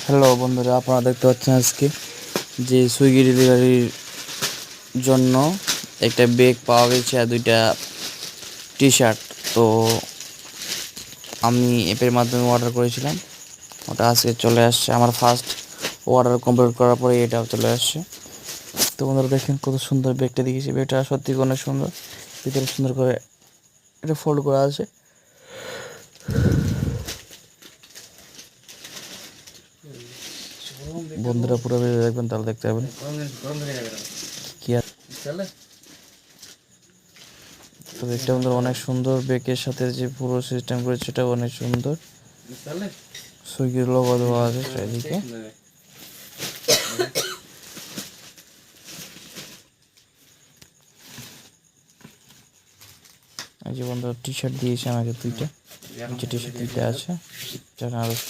Hello বন্ধুরা, আপনারা দেখতে পাচ্ছেন আজকে যে সুইগি ডেলিভারির জন্য একটা ব্যাগ পাওয়া গেছে আর দুইটা টি শার্ট। তো আমি অ্যাপের মাধ্যমে অর্ডার করেছিলাম, ওটা আজকে চলে আসছে। আমার ফার্স্ট অর্ডার কমপ্লিট করার পরে এটাও চলে আসছে। তো বন্ধুরা দেখেন কত সুন্দর ব্যাগটা দিয়েছে। ব্যাগটা সত্যি অনেক সুন্দর, ভিতরে সুন্দর করে এটা ফোল্ড করা আছে। বন্ধুরা পুরো ভিডিও দেখবেন, তাহলে দেখতে পাবেন কি আর। তো ব্যাগটা বন্ধুরা অনেক সুন্দর, ব্যাগের সাথে যে পুরো সিস্টেম করেছে সেটাও অনেক সুন্দর। সুইগির লোগো দেওয়া আছে চারিদিকে। এই যে বন্ধুরা টি শার্ট দিয়েছে আমাকে দুইটা, টি শার্ট দুইটা আছে।